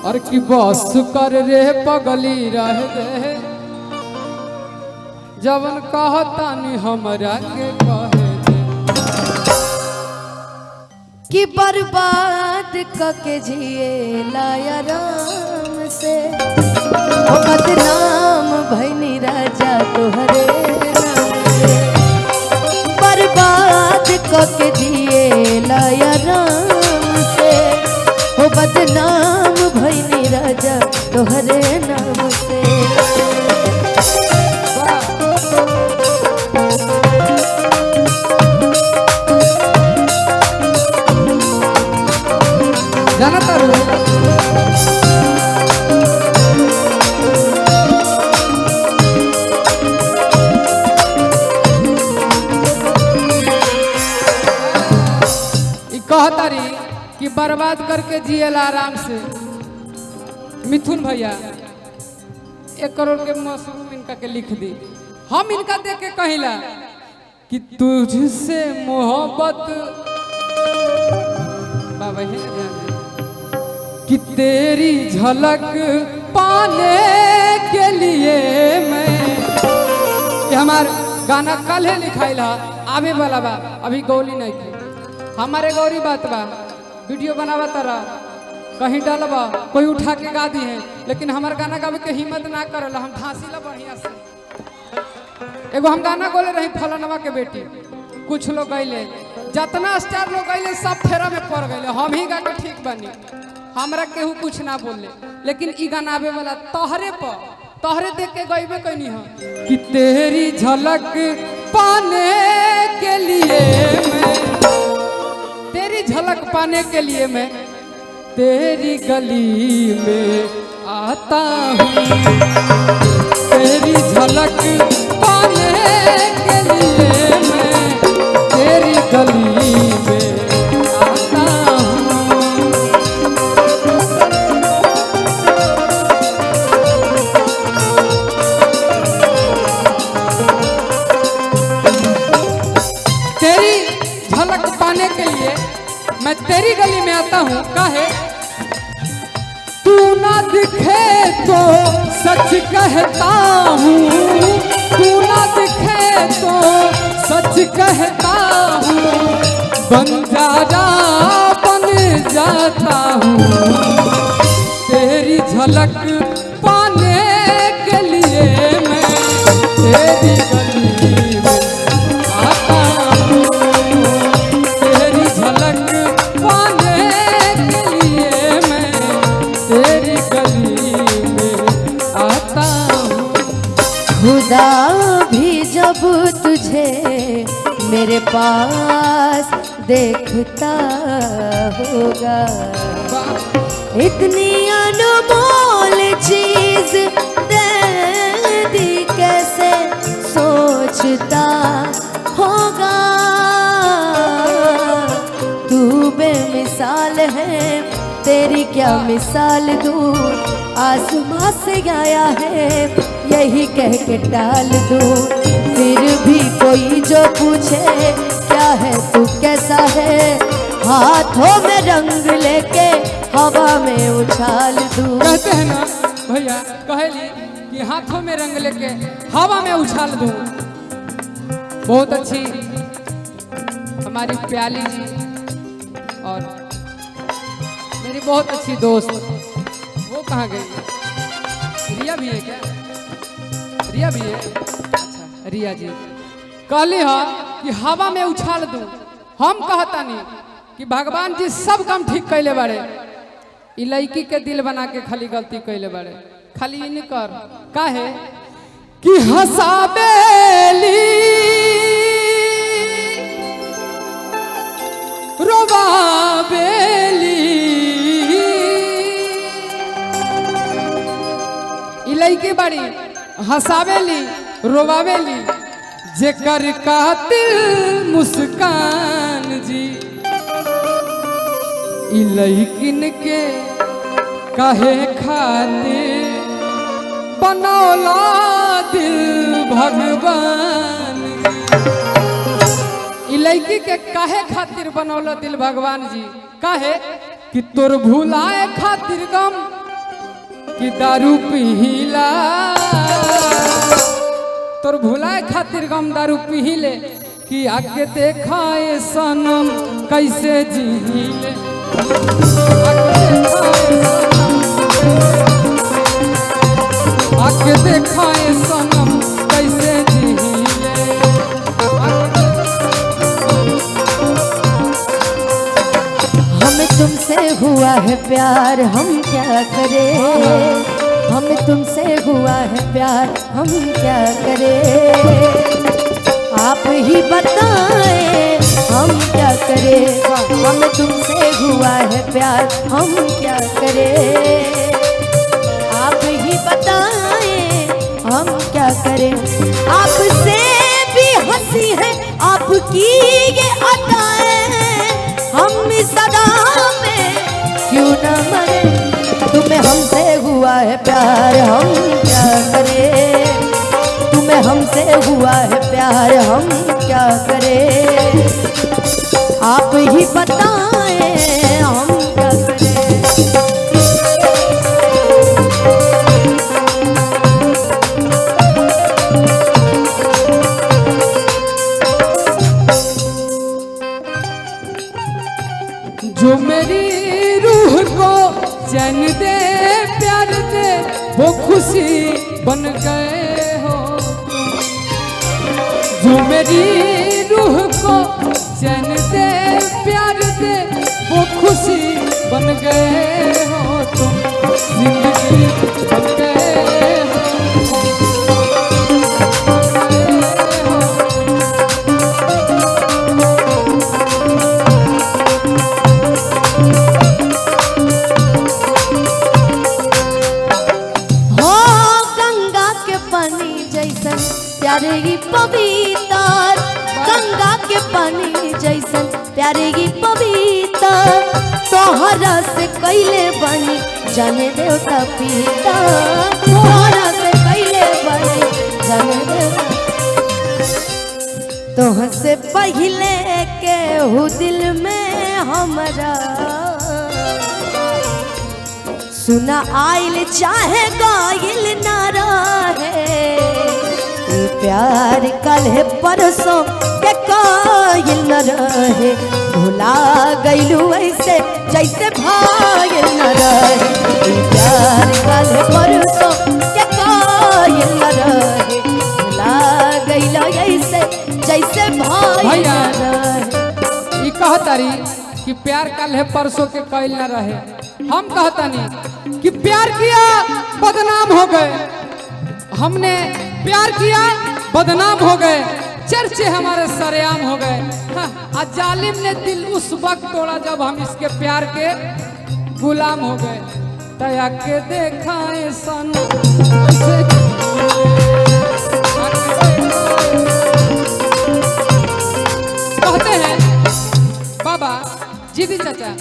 और कि बस कर रे पगली रह दे जवन कहतानी हमरा के कहे दे कि बर्बाद कके जिए लाया राम से ओ बदनाम भैनी राजा तोहरे नाम से बर्बाद कके जिए लाया राम से ओ बदनाम भैनी राजा तोहरे नाम से जानता रो कहतारी कि बर्बाद करके जिएला आराम से। मिथुन भैया 1 करोड़ के मशरूम इनका के लिख दी। हम इनका देख के कहिला कि तुझसे मोहब्बत बाबा है कि तेरी झलक पाने के लिए मैं ये हमार गाना कल है लिखाइल आवे वाला बा अभी गौली नहीं थी हमारे गौरी बात बा वीडियो बनावा तारा कहीं डालबा कोई उठा के गा दी है लेकिन हमार गाना गावे के हिम्मत ना करल हम ठासीला बढ़िया से एगो हम गाना गोले रही फलनवा के बेटी कुछ लोग गईले जितना स्टार लोग गईले सब फेरा में पड़ गए हम ही गा के ठीक बनी हमरा केहू कुछ ना बोले लेकिन ई गाना आवे वाला तोहरे देख के गईबे कइनी हम कि तेरी झलक पाने के लिए मैं तेरी झलक पाने के लिए मैं तेरी गली में आता हूँ तेरी झलक पाने के लिए मैं तेरी गली में आता हूँ तेरी झलक पाने के लिए मैं तेरी गली में आता हूँ काहे तू ना दिखे तो सच कहता हूँ तू ना दिखे तो सच कहता हूँ बंजारा बन जाता हूँ तेरी झलक पाने के लिए मैं तेरी गली में आता हूँ तेरी झलक पाने के लिए मैं तेरी गली में आता हूँ खुदा भी जब तुझे मेरे पास देखता होगा इतनी अनमोल चीज दे दी कैसे सोचता होगा तू बेमिसाल है तेरी क्या मिसाल दूँ आसमां से आया है यही कह के टाल दूँ फिर भी कोई जो पूछे क्या है तू कैसा है हाथों में रंग लेके हवा में उछाल दूँ कहते हैं ना भैया कहेली कि हाथों में रंग लेके हवा में उछाल दूं बहुत अच्छी हमारी प्याली जी और मेरी बहुत अच्छी दोस्त वो कहाँ गई रिया भी है क्या रिया भी है अच्छा रिया जी कहली हाँ कि हवा में उछाल दूं हम कहता नहीं कि भगवान जी सब काम ठीक कैले बारे ई लड़की के दिल बना के खाली गलती कैले बारे खाली इन कर काहे कि हंसाबेली रोबाबेली ई लड़की बड़ी हंसाबेली रोबाबेली जेकर कातिल मुस्कान जी ई लड़किन के काहे खातिर बनौला दिल भगवान ई लड़की के काहे खातिर बनौला दिल भगवान जी काहे कि तोर भुलाए खातिर गम कि दारू पीला तोर भुलाए खातिर गम दारू पीले कि आगे देखा ए सनम कैसे जीले आगे देखा ए सनम कैसे जीले हमें तुमसे हुआ है प्यार हम क्या करें, हमें तुमसे हुआ है प्यार हम क्या करें, आप ही बताएं हम क्या करें, हमें तुमसे हुआ है प्यार हम क्या करें, आप ही बताएं हम क्या करें, आपसे भी हंसी है आपकी ये अदाएं, हम इस अदा में क्यों न मरे, तुम्हें हमसे हुआ है प्यार हम क्या करें, तुम्हें हमसे हुआ है प्यार हम क्या करें, आप ही बताएं हम क्या करें। जो मेरी रूह को चैन दे प्यार दे वो खुशी बन गए हो तुम, जो मेरी रूह को चैन दे प्यार दे वो खुशी बन गए हो तुम, जिंदगी बन गए हो। प्यारे ही पवित्र गंगा के पानी जैसन, प्यारे ही पवित्र तोहरा से कैले बनी जाने देवता पिता, तोहरा से कैले बनी जाने देवता, तोह से पहले के हु दिल में हमरा सुना आइल चाहे गाइल ना रहे, प्यार कल है परसों के कायल न रहे, भुला गईलू ऐसे जैसे भाई न रहे, प्यार कल है परसों के कायल न रहे, भुला गईलू ऐसे जैसे भाई न रहे। ये कहतारी कि प्यार कल है परसों के कायल न रहे, हम कहतानी कि प्यार किया बदनाम हो गए, हमने प्यार किया बदनाम हो गए, चर्चे हमारे सरेआम हो गए। हाँ, जालिम ने दिल उस वक्त तोड़ा जब हम इसके प्यार के गुलाम हो गए, तया के देखा सन कहते हैं बाबा जीदी चाचा,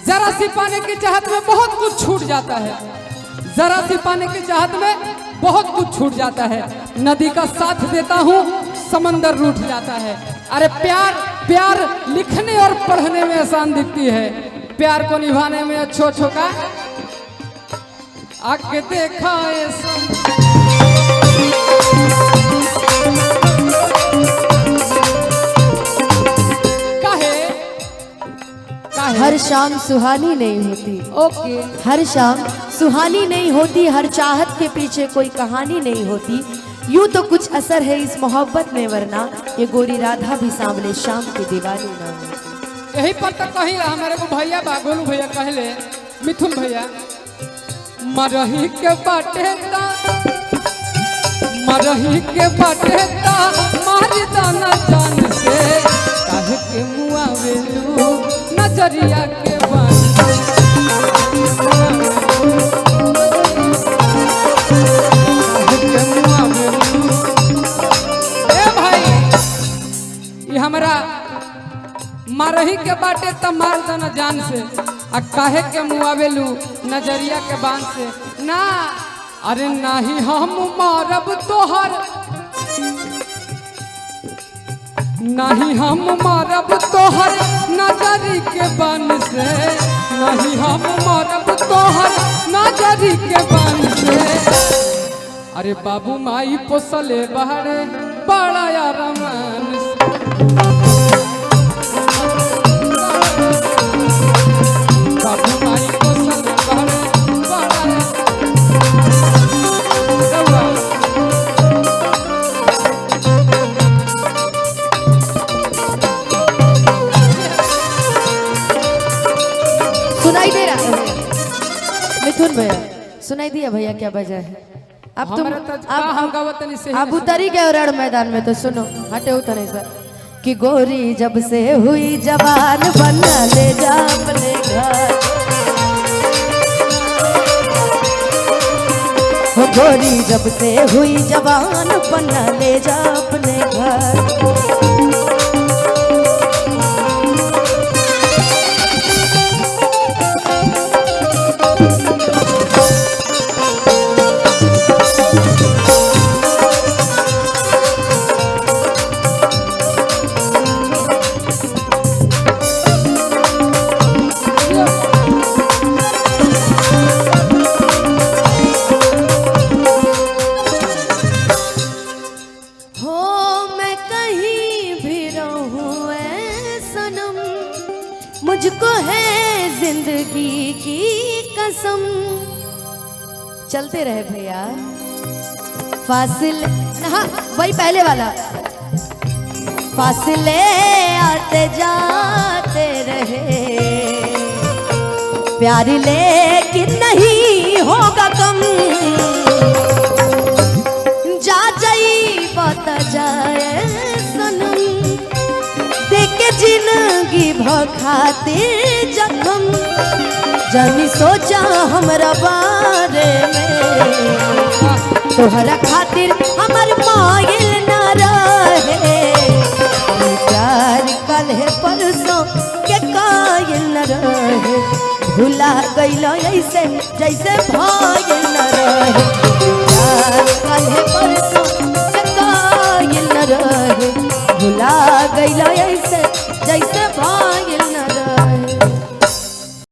जरा सी पाने की चाहत में बहुत कुछ छूट जाता है, जरा सी पाने की चाहत में बहुत कुछ छूट जाता है, नदी का साथ देता हूँ समंदर रूठ जाता है। अरे प्यार प्यार लिखने और पढ़ने में आसान दिखती है, प्यार को निभाने में अच्छो अच्छो का आके देखा हर शाम सुहानी नहीं होती, ओके हर शाम सुहानी नहीं होती, हर चाहत के पीछे कोई कहानी नहीं होती, यूं तो कुछ असर है इस मोहब्बत में, वरना ये गोरी राधा भी सांवले शाम की दीवानी ना होती। यही पर तक कही रहा मेरे को भैया गोलू भैया कहले मिथुन भैया, मरही के बाटे ता मरही के बाटे ता मार दाना जान से, काहे के मुआ वेलू नजरिया के बान हमरा मारही के बाटे त मार दना जान से, आ काहे के मुआवेलू नजरिया के बान से ना, अरे नाही हम मारब तोहर नहीं हम मरब तोहर नजरी के बन से, नहीं हम मरब तोहर नजरी के बन से। अरे बाबू माई पोसले बहरे बड़ा यार मन से। बाबू माई पोसले बहरे बड़ा सुनाई दे रहा है मिथुन भैया? सुनाई दिया भैया क्या वजह है? अब तुम अब उतरी गए रण मैदान में, तो सुनो, हटे उतरे सर। कि गोरी जब से हुई जवान बना ले जा अपने घर, हो गोरी जब से हुई जवान बना ले जा अपने घर। मुझको है जिंदगी की कसम। चलते रहे भैया फासिले, हाँ वही पहले वाला। फासिले आते जाते रहे प्यार लेकिन नहीं होगा कम। जा जाई बात जाए सनम, देखे जिंदगी भखातिर जखम। जानी सोचा हमरा बारे में, तोहरा खातिर हमर मायल न रहे। प्यार कल है परसों के कायल न रहे, भुला गइलो ऐसे जैसे भायल न रहे। प्यार कल है परसों के कायल न रहे, भुला गइलो ऐसे